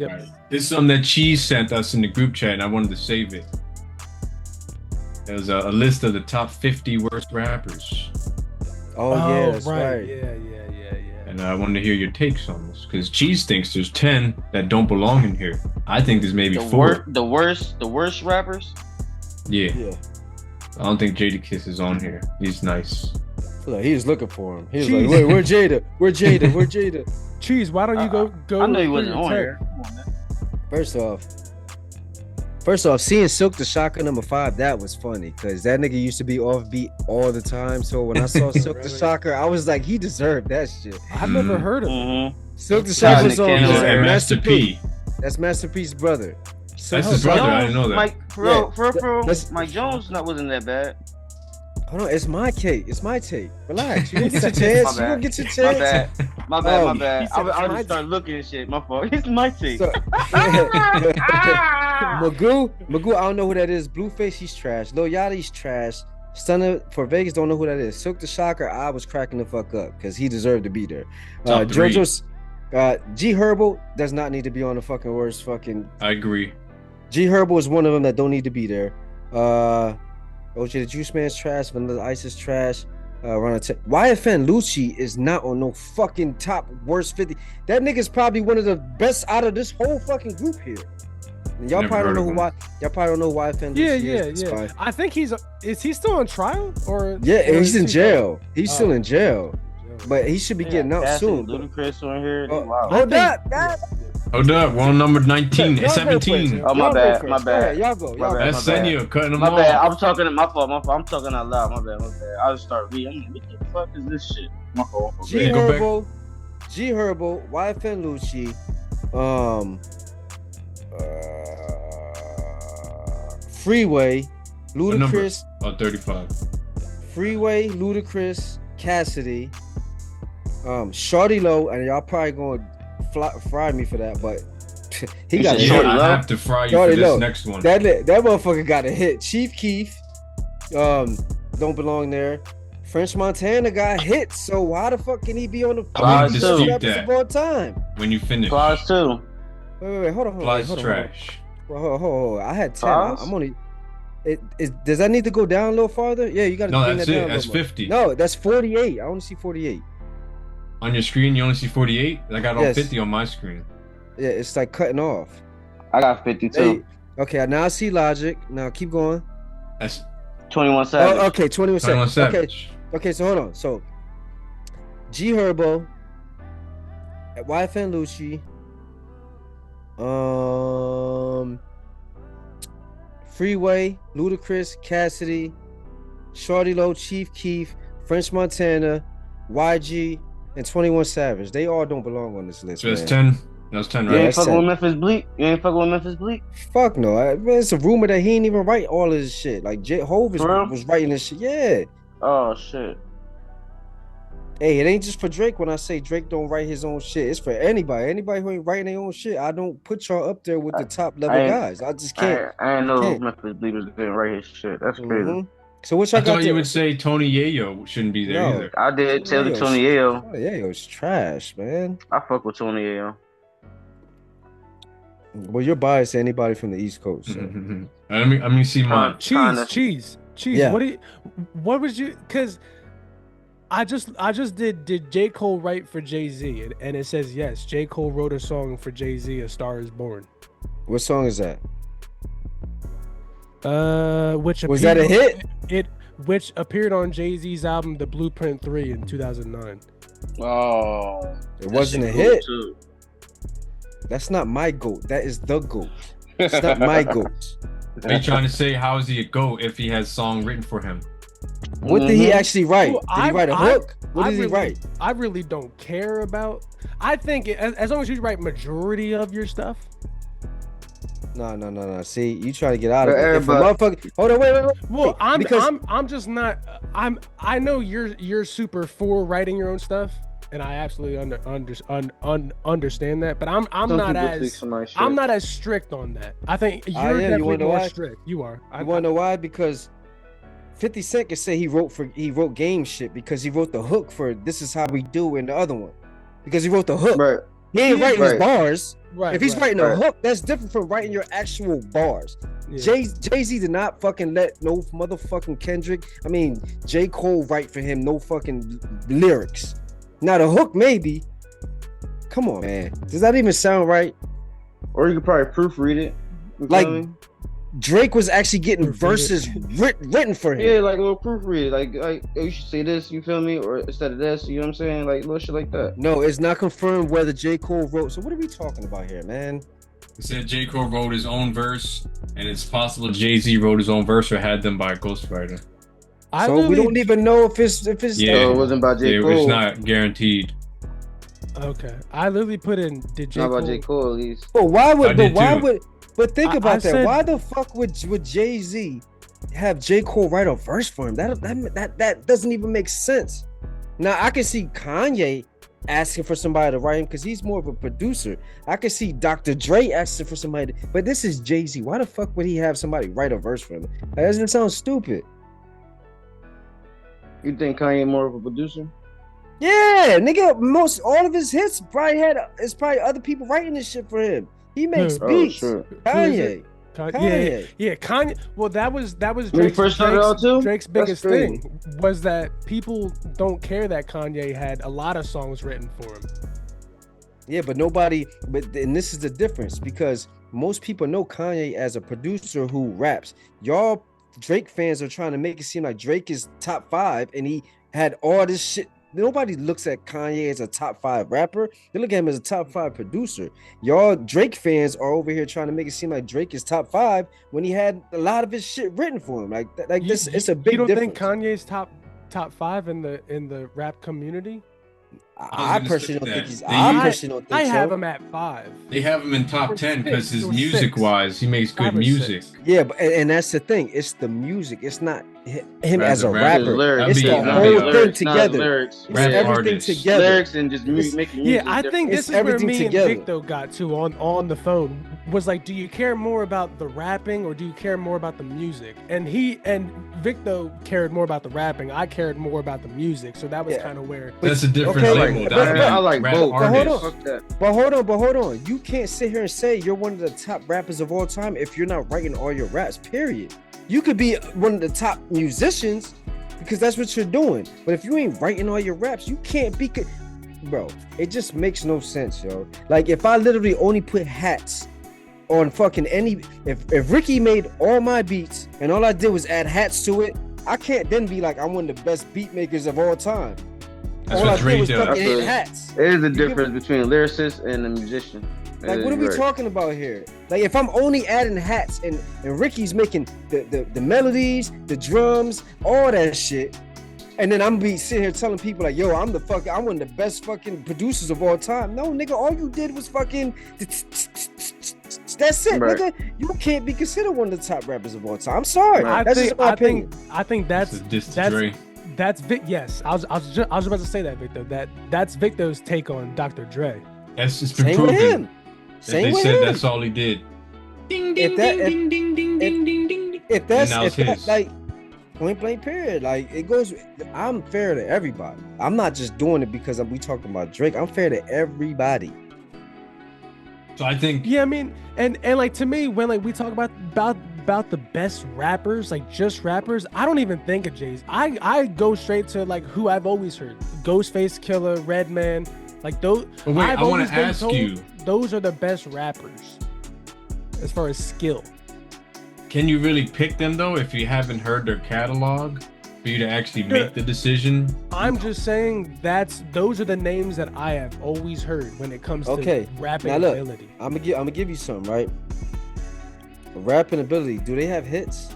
Yep. Right. This is something that Cheese sent us in the group chat, and I wanted to save it. There's a list of the top 50 worst rappers. Oh yeah, that's right. right. Yeah. And I wanted to hear your takes on this, because Cheese thinks there's 10 that don't belong in here. I think there's maybe 4. The worst rappers? Yeah. Yeah. I don't think Jadakiss is on here. He's nice. Look, he was looking for him. He was Jeez. like, "Wait, where Jada? Where Jada? Where Jada?" Cheese, why don't you go? I know he through wasn't your on tech? here. Come on, man. First off, seeing Silk the Shocker #5, that was funny because that nigga used to be offbeat all the time. So when I saw Silk the Shocker, I was like, he deserved that shit. I've never heard of him. Mm-hmm. Silk the Shocker was on He's He's a a Master P. That's Master P's brother. That's his brother. I didn't know that. Mike, for real, Mike Jones wasn't that bad. Hold on, it's my cake. It's my take. Relax. You gonna get your chance. You gonna get your chance. My bad. Oh, My bad. he said I my just started looking at shit. My fault. It's my take. So, Magoo, I don't know who that is. Blueface, he's trash. Lil Yachty's trash. Stunner for Vegas, don't know who that is. Silk the Shocker, I was cracking the fuck up because he deserved to be there. Top 3. JoJo's G Herbo does not need to be on the fucking worst fucking. I agree. G Herbo is one of them that don't need to be there. OJ the Juice Man's trash. Vanilla Ice is trash. YFN Lucci is not on no fucking top worst 50. That nigga's probably one of the best out of this whole fucking group here. And y'all Never probably don't heard know of who y'all probably don't know why YFN Lucci is. Yeah. I think is he still on trial or? Yeah, or he's is in he jail. He's still in jail, but he should be getting out soon. Ludacris on here. Oh, Wow. hold up, Hold up. We're on number 19. Y'all go 17. first. Oh, my Y'all go bad, first. my bad. Y'all go. My bad. That's Senio cutting them My off. bad. I'm talking. My fault. I'm talking out loud. My bad. I'll just start reading. I'm like, what the fuck is this shit? My fault. G Yeah, go Herbo, YFN Lucci, Freeway, What number? Ludacris, Oh, 35. Freeway, Ludacris, Cassidy, Shorty Low, and y'all probably gonna fry me for that, but he You got a said hit. Shorty I Low? have to fry you Shorty for this Low. next one. That motherfucker got a hit. Chief Keef, don't belong there. French Montana got hit, so why the fuck can he be on the I wouldn't worst dispute rappers that. of all time? When you finish. Clause 2. Wait, hold on. Fly's hold on. trash. Hold on. I had 10. Pause? I'm only. Does that need to go down a little farther? Yeah, you got to No, bring that's that down. it. a That's little more. 50. No, that's 48. I only see 48. On your screen, you only see 48? I got all Yes. 50 on my screen. Yeah, it's like cutting off. I got 52. Hey, okay, now I see Logic. Now keep going. That's 21 Savage. Oh, okay, 21 21 seconds. Savage. Okay, so hold on. So G Herbo, YFN Lucci, Freeway, Ludacris, Cassidy, Shorty Low, Chief Keef, French Montana, YG, and 21 Savage. They all don't belong on this list. So that's man. 10. That was 10, You right? ain't that's fucking it. with Memphis Bleak? You ain't fucking with Memphis Bleak? Fuck no. Man, it's a rumor that he ain't even write all his shit. Like Hov For real? was writing this shit. Yeah. Oh, shit. Hey, it ain't just for Drake when I say Drake don't write his own shit. It's for anybody. Anybody who ain't writing their own shit. I don't put y'all up there with the top level I ain't- guys. I just can't. I ain't know Can't. Memphis Bleak was gonna write his shit. That's crazy. Mhm. So what I y'all got thought you there? would say Tony Yayo shouldn't be there No. either. I did tell the Tony Ayo. Oh, yeah, it was trash, man. I fuck with Tony Ayo. Well, you're biased to anybody from the East Coast. So. Let me see mine. Cheese. Yeah. What was you? Because I just did J. Cole write for Jay-Z, and it says yes, J. Cole wrote a song for Jay-Z, A Star Is Born. What song is that? Which Was that a appeared- hit? Which appeared on Jay-Z's album The Blueprint 3 in 2009. Oh. It wasn't a hit. That's not my GOAT. That is the GOAT. It's not my GOAT. Are you trying to say how is he a GOAT if he has song written for him? What did he actually write? Well, Did he write a hook? What did he really, write? I really don't care about. I think as long as you write majority of your stuff. No. See, you trying to get out of But it. If a everybody- motherfucker, hold on, wait. Well, Because- I'm just not. I know you're super for writing your own stuff, and I absolutely understand that. But I'm not as strict on that. I think you're am. You definitely wanna know more why? strict. You are. You want to know why? Because 50 Cent can say he wrote game shit because he wrote the hook for "This Is How We Do" in the other one because he wrote the hook. Right. He ain't writing his Right. bars. Right. If he's right. writing a Right. hook, that's different from writing your actual bars. Yeah. Jay-Z did not fucking let no motherfucking J. Cole write for him no fucking lyrics. Now the hook maybe. Come on, man. Does that even sound right? Or you could probably proofread it. You Like, feel me? Drake was actually getting Proofread it. verses written for him. Yeah, like a little proofread. Like oh, you should say this, you feel me? Or instead of this, you know what I'm saying? Like little shit like that. No, it's not confirmed whether J. Cole wrote. So what are we talking about here, man? It said J. Cole wrote his own verse, and it's possible Jay-Z wrote his own verse or had them by a ghostwriter. So we don't even know if it's Yeah. So it wasn't by J. Yeah, Cole. it's not guaranteed. Okay. I literally put in did J. Not Cole. by J. Cole at least. But why I would? But did why too. would? But think I about that. said- Why the fuck would Jay-Z have J. Cole write a verse for him? That doesn't even make sense. Now I can see Kanye asking for somebody to write him because he's more of a producer. I can see Dr. Dre asking for somebody, but this is Jay-Z. Why the fuck would he have somebody write a verse for him? That doesn't sound stupid. You think Kanye more of a producer? Yeah, nigga, all of his hits probably other people writing this shit for him. He makes Hmm. beats. Sure. Kanye. Kanye. Yeah, Kanye. Well, that was When he Drake's, first started out too? Drake's That's biggest crazy. thing was that people don't care that Kanye had a lot of songs written for him. Yeah, but and this is the difference because most people know Kanye as a producer who raps. Y'all Drake fans are trying to make it seem like Drake is top 5 and he had all this shit. Nobody looks at Kanye as a top 5 rapper. They look at him as a top 5 producer. Y'all Drake fans are over here trying to make it seem like Drake is top 5 when he had a lot of his shit written for him. It's a big You don't difference. think Kanye's top 5 in the rap community? I gonna personally say don't that. think he's. They I use- personally don't think I so. have him at 5. They have him in top Or 10 because six, his or music six. wise, he makes good 5 or music. 6. Yeah, but and that's the thing. It's the music. It's not him As as a a rapper. rapper. Lyrics. It's the That'd whole be thing lyrics, not together. lyrics. It's Rap everything artist. together. Lyrics and just making music. Yeah, I think It's this is where everything me together. and Victo got to on the phone. Was like, do you care more about the rapping or do you care more about the music? And Victo cared more about the rapping. I cared more about the music. So that was Yeah. kind of where. That's a different Okay, label. but- That's but- not I like rap both. But hold artist. on. Fuck that. But hold on. You can't sit here and say you're one of the top rappers of all time if you're not writing all your raps, period. You could be one of the top musicians because that's what you're doing. But if you ain't writing all your raps, you can't be. Bro, it just makes no sense, yo. Like if I literally only put hats on fucking if Ricky made all my beats and all I did was add hats to it, I can't then be like I'm one of the best beat makers of all time. That's all what I did Drake was does. fucking hit That's hats. It is a give- difference between a lyricist and a musician. Like, what are we talking about here? Like, if I'm only adding hats and Ricky's making the melodies, the drums, all that shit, and then I'm be sitting here telling people like, yo, I'm one of the best fucking producers of all time. No, nigga, all you did was fucking. That's it, Right. nigga. You can't be considered one of the top rappers of all time. I'm sorry. I That's think just my opinion. that's It's a diss to that's Dre. that's Vic. Yes, I was about to say that, Victor. That's Victor's take on Dr. Dre. That's it's been Same proven. with him. That Same they with said him. that's all he did. Ding If ding that- ding ding ding ding ding ding ding. If that's And now it's if that, his. like point blank period, like it goes. I'm fair to everybody. I'm not just doing it because we talking about Drake. I'm fair to everybody. So I think Yeah, I mean, and like to me, when like we talk about the best rappers, like just rappers, I don't even think of Jay-Z. I go straight to like who I've always heard: Ghostface Killer, Redman, like those. But wait, I've I wanna always been ask told you. those are the best rappers as far as skill. can you really pick them though if you haven't heard their catalog for you to actually make the decision? I'm just saying those are the names that I have always heard when it comes Okay, to rapping now look, ability. I'm gonna give you some right. Rapping ability. Do they have hits?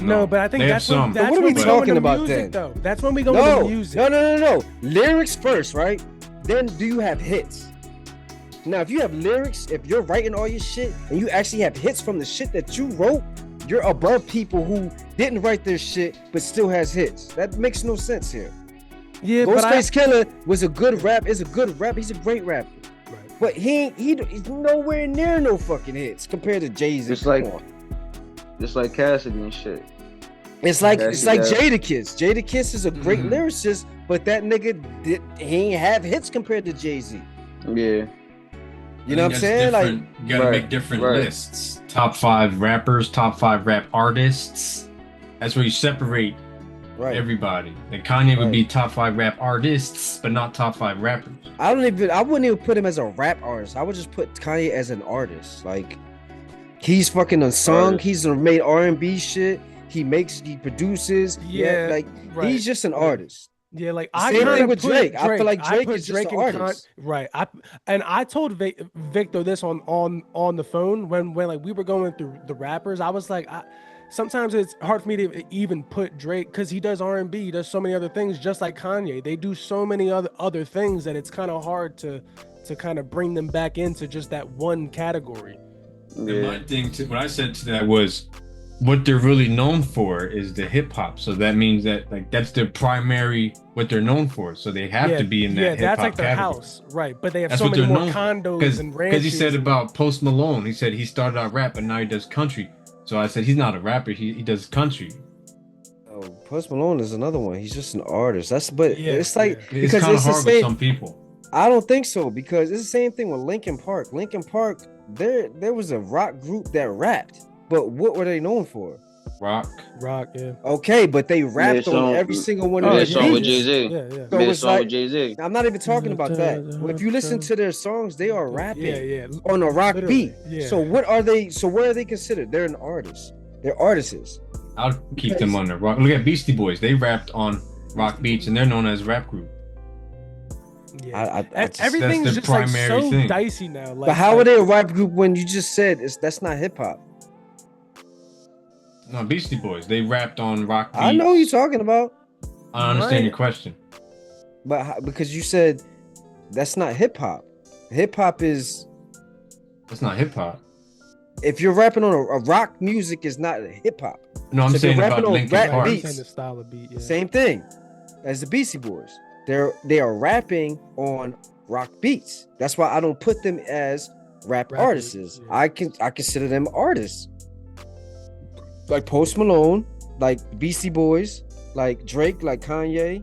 No, but I think They have that's some. when, that's But what are when we we go talking into about music, then? though. That's when we go No, into music. no. Lyrics first, right? Then do you have hits? Now, if you have lyrics, if you're writing all your shit and you actually have hits from the shit that you wrote, you're above people who didn't write their shit but still has hits. That makes no sense here. Yeah, but Ghostface Killer was a good rap. Is a good rap. He's a great rapper. Right. But he's nowhere near no fucking hits compared to Jay-Z. Just like- Come on. Just like Cassidy and shit. It's like That's- Jadakiss. Jadakiss is a great Mhm. lyricist, but that nigga he ain't have hits compared to Jay-Z. Yeah. You know what I'm saying? Like, you gotta make different lists. Top 5 rappers, top 5 rap artists. That's where you separate everybody. Like Kanye would be top 5 rap artists, but not top 5 rappers. I wouldn't even put him as a rap artist. I would just put Kanye as an artist. Like, he's fucking unsung. He's made R&B shit. He produces. Yeah, like he's just an artist. Yeah, like same thing with Drake. I feel like Drake is just an artist. I told Victor this on the phone when like we were going through the rappers. I was like, sometimes it's hard for me to even put Drake because he does R&B, he does so many other things, just like Kanye. They do so many other things that it's kind of hard to kind of bring them back into just that one category. Yeah. My thing, what I said to that was, what they're really known for is the hip hop. So that means that like that's their primary what they're known for. So they have to be in that hip hop. Yeah, that's like their house, right? But they have so many more condos and ranches. Because he said about Post Malone, he said he started out rap, but now he does country. So I said he's not a rapper, he does country. Oh, Post Malone is another one. He's just an artist. It's like it's kind of hard with some people. I don't think so, because it's the same thing with Linkin Park. Linkin Park, there was a rock group that rapped, but what were they known for? Rock, yeah. Okay, but they rapped on every single one of their song with Jay-Z. So it's like, with Jay-Z. I'm not even talking about that. If you listen to their songs, they are rapping on a rock beat. Yeah. So what are they? So where are they considered? They're an artist. They're artists. I'll keep them on the rock. Look at Beastie Boys. They rapped on rock beats, and they're known as rap group. Yeah, everything's just like so dicey now. Like, but how are they a rap group when you just said that's not hip hop? No, Beastie Boys. They rapped on rock beats. I know who you're talking about. I don't understand your question. But because you said that's not hip hop. Hip hop is. That's not hip hop. If you're rapping on a rock music, is not hip hop. No, I'm saying about Linkin Park. Beats, same thing as the Beastie Boys. They are rapping on rock beats. That's why I don't put them as rap artists. Yeah. I consider them artists. Like Post Malone, like Beastie Boys, like Drake, like Kanye.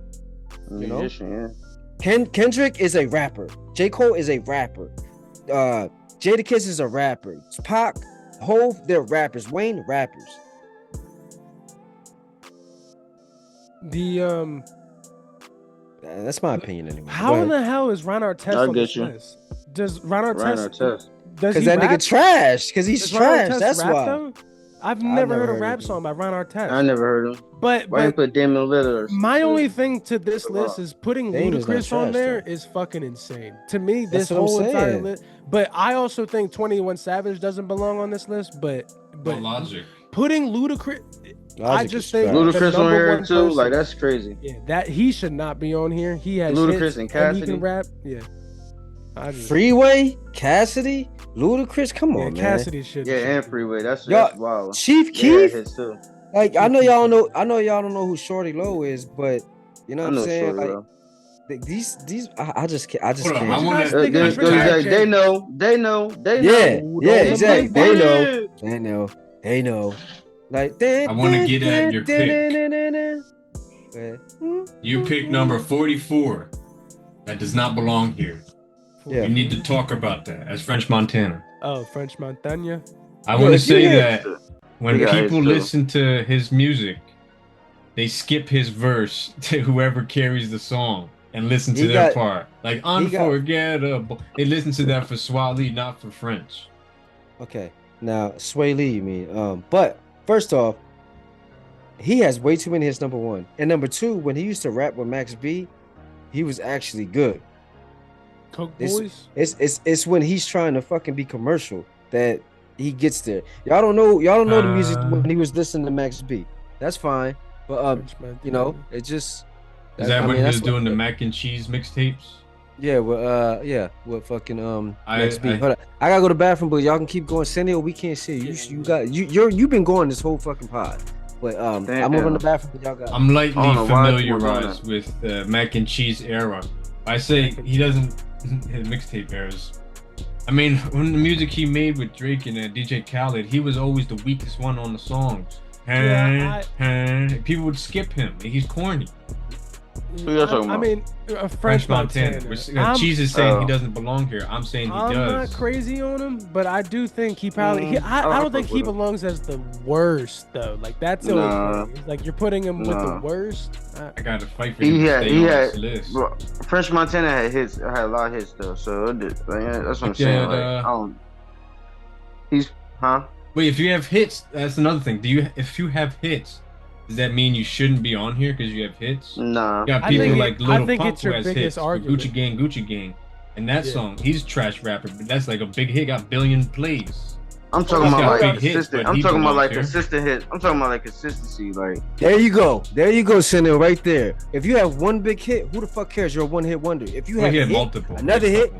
You know, Kendrick is a rapper. J. Cole is a rapper. Jadakiss is a rapper. Pac, Hov, they're rappers. Wayne, rappers. That's my opinion anyway. How in the hell is Ron Artest on this list? Does Ron Artest? Because that nigga trash. Because he's trash. That's why. Though? I've never heard a rap song by Ron Artest. I never heard him. But why you put Damon Lillard? My only thing to this list is putting Ludacris on there is fucking insane. To me, this whole entire list. But I also think 21 Savage doesn't belong on this list. But Logic. Putting Ludacris. I just think Ludacris on here too. Like that's crazy. Yeah, that he should not be on here. He has Ludacris and Cassidy. He can rap. Yeah. Freeway, Cassidy, Ludacris. Come on, man. Cassidy should. Yeah, and Freeway. That's wild. Chief Keef. Yeah, like I know y'all don't know who Shorty Low is, but you know what I'm saying. Like these, I just can't. They know. Yeah, exactly. They know. Like I want to get at your pick. You pick number 44. That does not belong here. Yeah. You need to talk about that as French Montana. Oh, French Montana. I want to say that when people listen to his music, they skip his verse to whoever carries the song and listen to their part. Like unforgettable. They listen to that for Swahili, not for French. Okay, now Sway Lee, you mean? But first off, he has way too many hits. Number one, and number two, when he used to rap with Max B, he was actually good. Coke Boys. It's when he's trying to fucking be commercial that he gets there. Y'all don't know the music when he was listening to Max B. That's fine, but you know, it just. Is that when he was doing the mac and cheese mixtapes? Yeah, with fucking Max B. Hold on, I gotta go to the bathroom, but y'all can keep going. Senio, we can't see you've been going this whole fucking pod. But I'm over in the bathroom, but y'all got. I'm lightly familiarized with the mac and cheese era. I say he doesn't his mixtape eras. I mean, when the music he made with Drake and DJ Khaled, he was always the weakest one on the songs. People would skip him. He's corny. Who y'all talking about? I mean, French Montana. Cheese is saying he doesn't belong here. I'm saying he does. I'm not crazy on him, but I do think he probably. I don't think he belongs as the worst though. Like that's the only thing. Like you're putting him with the worst. I got to fight for him to stay on this list. Bro, French Montana had a lot of hits though. So that's what I'm saying. Like, he's Wait, if you have hits, that's another thing. If you have hits, does that mean you shouldn't be on here because you have hits? Nah. You got people like Lil Pump who has hits. Argument. Gucci Gang. And that song, he's a trash rapper, but that's like a big hit, got billion plays. I'm talking about like consistent. I'm talking about like consistent hits. I'm talking about like consistency. Like there you go, Senio, right there. If you have one big hit, who the fuck cares? You're a one hit wonder. If you have multiple, another hit.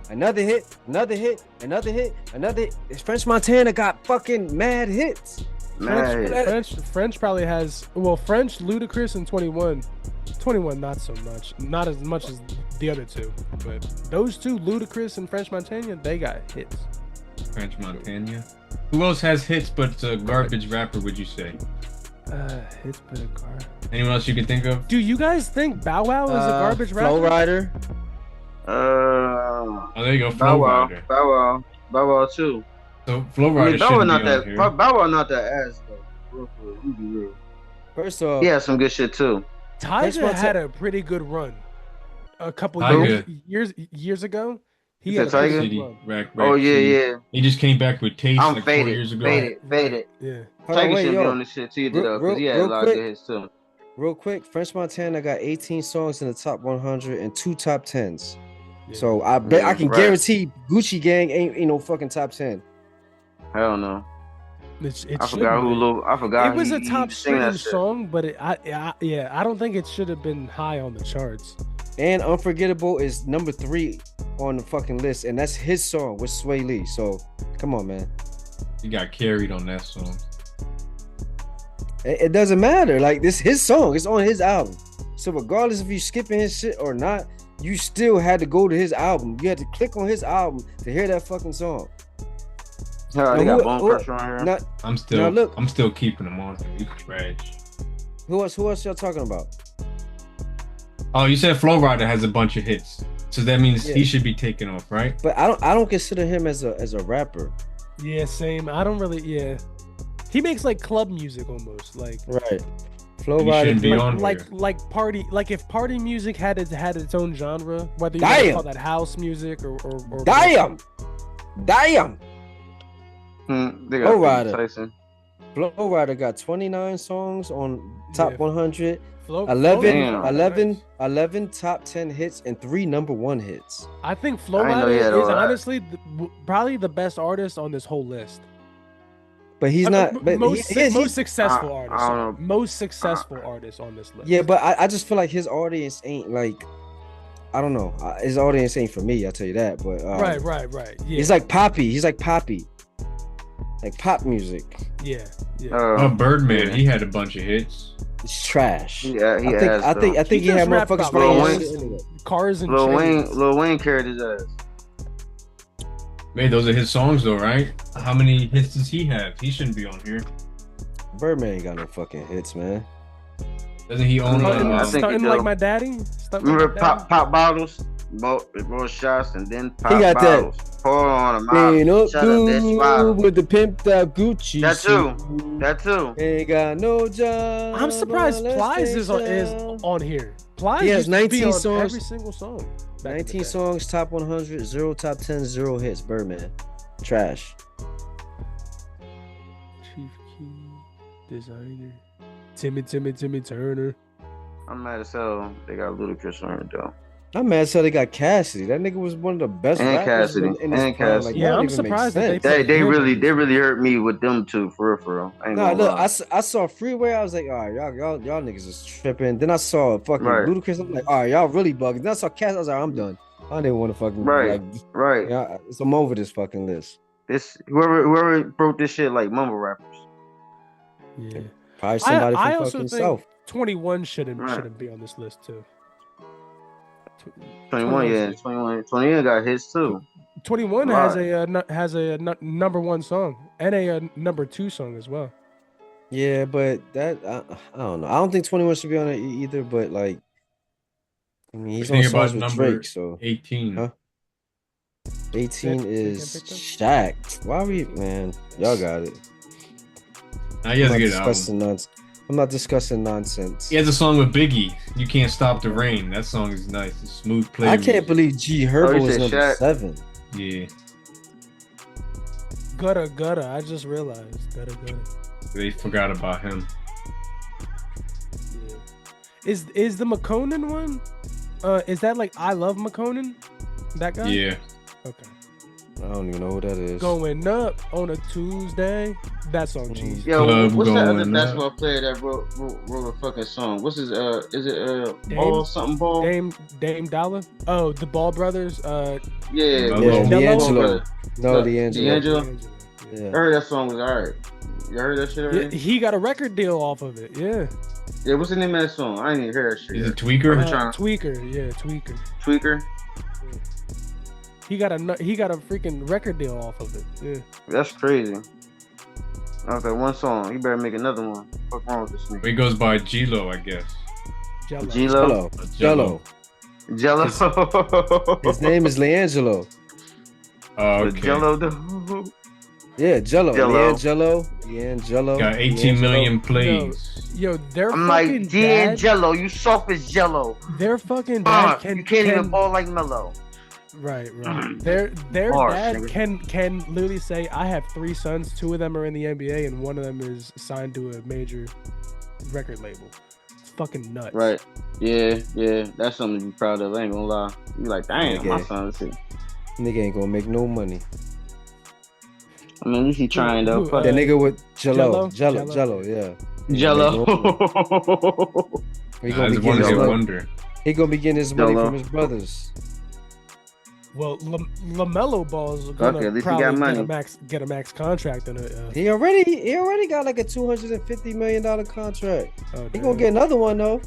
French Montana got fucking mad hits. French probably has French, Ludacris, and 21. 21 not so much, not as much as the other two, but those two, Ludacris and French Montana, they got hits. French Montana. Who else has hits but a garbage rapper, would you say? Hits but a garbage. Anyone else you can think of? Do you guys think Bow Wow is a garbage rapper? Flow Rider. Oh, there you go, Flow Rider. Bow Wow too. So Flow Rider Bow Wow not that. Bow Wow not that ass though. Real. First off, he had some good shit too. Tyga had a pretty good run. A couple years ago. He had a pretty good run. Oh yeah. He just came back with Taste like faded, 4 years ago. Faded. Yeah. Tyga should be on this shit too, though, because he had a lot of good hits too. Real quick, French Montana got 18 songs in the top 100 and 2 top 10s. Yeah. So I bet I can guarantee Gucci Gang ain't no fucking top 10. Hell no. I forgot. It was a top song, but I don't think it should have been high on the charts. And Unforgettable is number 3 on the fucking list, and that's his song with Sway Lee. So come on, man. He got carried on that song. It doesn't matter. Like, this his song. It's on his album. So regardless if you skipping his shit or not, you still had to go to his album. You had to click on his album to hear that fucking song. They got Bone Crusher on here. I'm still keeping him on here. You trash. Who else y'all talking about? Oh, you said Flow Rider has a bunch of hits, so that means he should be taken off, right? But I don't consider him as a rapper. Yeah, same. I don't really. Yeah, he makes like club music almost, like right. Flow Rider be on like party, like if party music had its own genre, whether you call that house music or damn. Flow Rider. Flow Rider got 29 songs on top 100. 11 top 10 hits and 3 number 1 hits. I think Flow Rider is honestly probably the best artist on this whole list. But he's not. But most successful artist. Most successful artist on this list. Yeah, but I just feel like his audience ain't like. I don't know. His audience ain't for me. I'll tell you that. But right. Yeah. He's like poppy. Like pop music. Yeah. Birdman. He had a bunch of hits. It's trash. Yeah, I think he had motherfuckers playing cars and Lil Wayne carried his ass. Man, those are his songs though, right? How many hits does he have? He shouldn't be on here. Birdman ain't got no fucking hits, man. Doesn't he own Stunting Like My Daddy? Remember pop bottles? More shots and then pop he got bottles. That. Pour on a mouth. Shut up, bitch. With the pimped out Gucci. That too. Ain't got no job. I'm surprised Plies is on here. Plies has 19 songs. Every single song. 19 songs, top 100, 0 top 10, 0 hits. Birdman. Trash. Chief Key. Designer. Timmy Turner. I'm mad as hell they got Ludacris on it though. I'm mad as hell they got Cassidy. That nigga was one of the best rappers in this prime. Like, yeah, I'm surprised that they really hurt me with them two for real. Nah, look, I saw Freeway. I was like, all right, y'all niggas is tripping. Then I saw fucking Ludacris. I'm like, all right, y'all really bugging. Then I saw Cass. I was like, I'm done. I don't even want to fucking right. Yeah, so I'm over this fucking list. This whoever wrote this shit like mumble rappers. Yeah, probably somebody from fucking South. 21 shouldn't be on this list too. 21 got hits too. 21 has a number 1 song and a number 2 song as well. Yeah, but that I don't know. I don't think 21 should be on it either. But like, I mean, he's Think on about songs with number Drake, so 18. Huh? 18 is Shaq. Why we man? Y'all got it. Nah, he has a good album. I'm not discussing nonsense. He has a song with Biggie. You Can't Stop the Rain. That song is nice. It's smooth play. I can't believe G Herbo was number Shaq? 7. Yeah. Gutta. I just realized Gutta. They forgot about him. Yeah. Is the McConan one? Is that like I Love McConan? That guy? Yeah. Okay. I don't even know who that is. Going up on a Tuesday. That song, cheese. Yo, what's that other basketball player that wrote a fucking song? What's his is it Ball something Ball? Dame Dollar? Oh, the Ball Brothers. Yeah, D'Angelo. No, D'Angelo. Yeah. I heard that song was alright. You heard that shit already? Yeah, he got a record deal off of it. Yeah. Yeah, what's the name of that song? I didn't even hear that shit. Is it Tweaker? Tweaker, yeah, Tweaker. Tweaker? Yeah. He got a freaking record deal off of it. Yeah. That's crazy. Okay, one song. You better make another one. What's wrong with this nigga? He goes by G-Lo, I guess. Jello. His name is Leangelo. Oh, okay. Jello. Yeah, Jello. Leangelo. Got 18 million plays. Yo, they're I'm fucking like D'Angelo. You soft as Jello. They're fucking dad you can't even ball like Melo. Right. Their dad nigga. can literally say, I have 3 sons, 2 of them are in the NBA, and one of them is signed to a major record label. It's fucking nuts. Right. Yeah. That's something to be proud of. I ain't gonna lie. You like, damn, my son. Nigga ain't gonna make no money. I mean, at least he trying though. That nigga with Jello, yeah. Jello. He gonna be getting his money from his brothers. Well, LaMelo Ball's gonna probably get a max contract in it. He already got like a $250 million contract. He gonna get another one though.